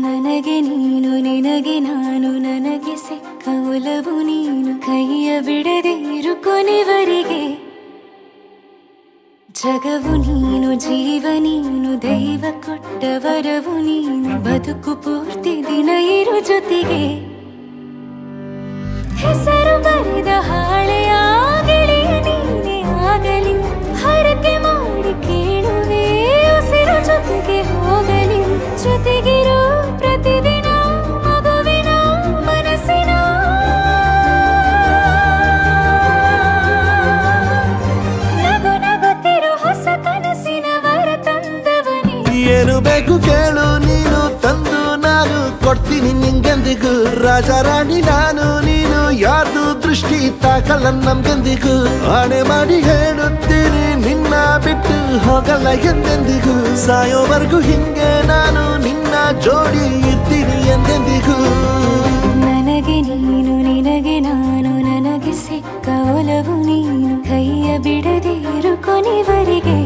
ನನಗೆ ನೀನು ನಿನಗೆ ನಾನು ನನಗೆ ಸಿಕ್ಕ ಒಲವು ನೀನು ಕೈಯ ಬಿಡದೆ ಇರು ಕೊನೆವರೆಗೆ ಜಗವು ನೀನು ಜೀವ ನೀನು ದೈವ ಕೊಟ್ಟ ವರವು ನೀನು ಬದುಕು ಪೂರ್ತಿ ದಿನ ಇರು ಜೊತೆಗೆ ಹೆಸರು ಬರೆದ ಹಾಳೆಯ ಗೆಳೆಯ ನೀನೇ ಆಗಲಿ ಹರಕೆ ಮಾಡಿ ಕೇಳುವೆ ಉಸಿರು ಜೊತೆಗೆ ಹೋಗಲಿ ಜೊತೆಗಿರೋ ಪ್ರತಿದಿನ ಮಗುವಿನ ಮನಸ್ಸಿನ ನಗು ನಗುತ್ತಿರೋ ಹೊಸ ಕನಸಿನ ವರ ತಂದವನೇ ಏನು ಬೇಕು ಕೇಳು ನೀನು ತಂದು ನಾನು ಕೊಡ್ತೀನಿ ನಿಂಗೆಂದಿಗೂ ರಾಜ ರಾಣಿ ನಾನು ನೀನು ಯಾರ್ದು ದೃಷ್ಟಿ ತಾಕಲ್ಲ ನಮ್ಗೆಂದಿಗೂ ಆಣೆ ಮಾಡಿ ಹೇಳುತ್ತೀನಿ ನಿನ್ನ ಬಿಟ್ಟು ಹೋಗಲ್ಲ ಎಂದೆಂದಿಗೂ ಸಾಯೋವರೆಗೂ ಹಿಂಗೆ ನಾನು ನಿನ್ನ ಜೋಡಿ ಇರ್ತೀನಿ ಎಂದೆಂದಿಗೂ ನನಗೆ ನೀನು ನಿನಗೆ ನಾನು ನನಗೆ ಸಿಕ್ಕ ಒಲವು ನೀನು ಕೈಯ ಬಿಡದೆ ಇರು ಕೊನೆವರೆಗೆ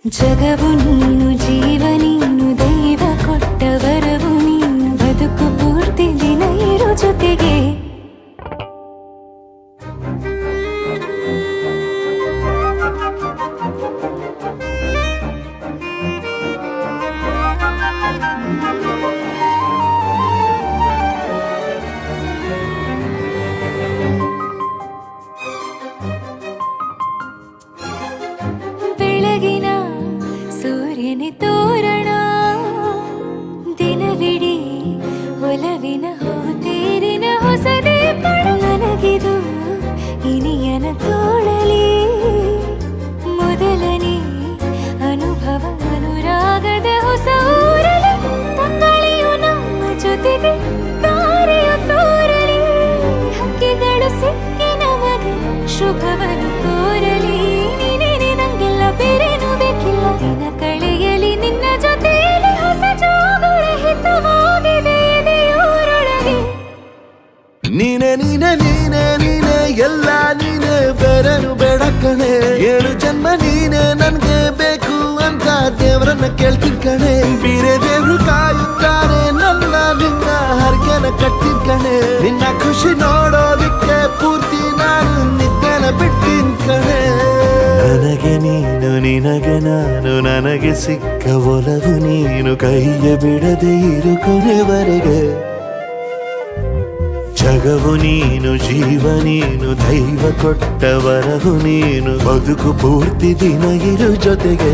ಜಗವು ನೀನು ಜೀವ ನೀನು ದೈವ ಕೊಟ್ಟ ವರವು ನೀನು ಬದುಕು ಪೂರ್ತಿ ದಿನ ಇರು ಜೊತೆಗೆ ಬೆಳಗಿನ ಸೂರ್ಯನೇ ತೋರಣ ದಿನವಿಡೀ ಒಲವಿನ ಹೋತೇರಿನ ಹೊಸದೇ ಪಡ ನನಗಿದು ಇನಿಯನ ತೋಳಲಿ ಮೊದಲನೇ ಅನುಭವ ಅನುರಾಗದ ಹೊಸ ಊರಲಿ ತಂಗಳಿಯು ನಮ್ಮ ಜೊತೆಗೆ ತಾರೆಯು ತೋರಲಿ ಹಕ್ಕಿಗಳು ಸಿಕ್ಕಿ ನಮಗೆ ಶುಭವನ್ನು ಕೋರಲಿ ನೀನೇನೆ ನಂಗೆಲ್ಲ ಬೇರೇನು ಬೇಕಿಲ್ಲ ದಿನ ಕಳೆಯಲಿ ನಿನ್ನ ಜೊತೆಯಲ್ಲಿ ಹೊಸ ಜೋಗುಳ ಹಿತವಾಗಿದೆ ಎದೆಯೂರೊಳಗೆ ನೀನೆ ನೀನೆ ನೀನೆ ನೀನೆ ಎಲ್ಲ ನೀನೆ ಬೇರೆನು ಬೇಡ ಕಣೆ 7 ಜನ್ಮ ನೀನೆ ನನ್ಗೆ ಬೇಕು ಅಂತ ದೇವರನ್ನ ಕೇಳ್ತೀನಿ ಕಣೆ ಬೇರೆ ದೇವ್ರು ಕಾಯುತ್ತಾರೆ ನನ್ನ ನಿನ್ನ ಹರ್ಗೆನ ಕಟ್ಟಿನ ಕಣೆ ನಿನ್ನ ಖುಷಿ ನೋಡೋದಿಕ್ಕೆ ಪೂರ್ತಿ ನಾನು ನಿದ್ದೆನ ಬಿಟ್ಟಿನ್ ಕಣೆ ನನಗೆ ನೀನು ನಿನಗೆ ನಾನು ನನಗೆ ಸಿಕ್ಕ ಒಲವು ನೀನು ಕೈಯ ಬಿಡದೆ ಇರು ಕೊನೆವರೆಗೆ ಜಗವು ನೀನು ಜೀವ ನೀನು ದೈವ ಕೊಟ್ಟ ವರವು ನೀನು ಬದುಕು ಪೂರ್ತಿ ದಿನ ಇರು ಜೊತೆಗೆ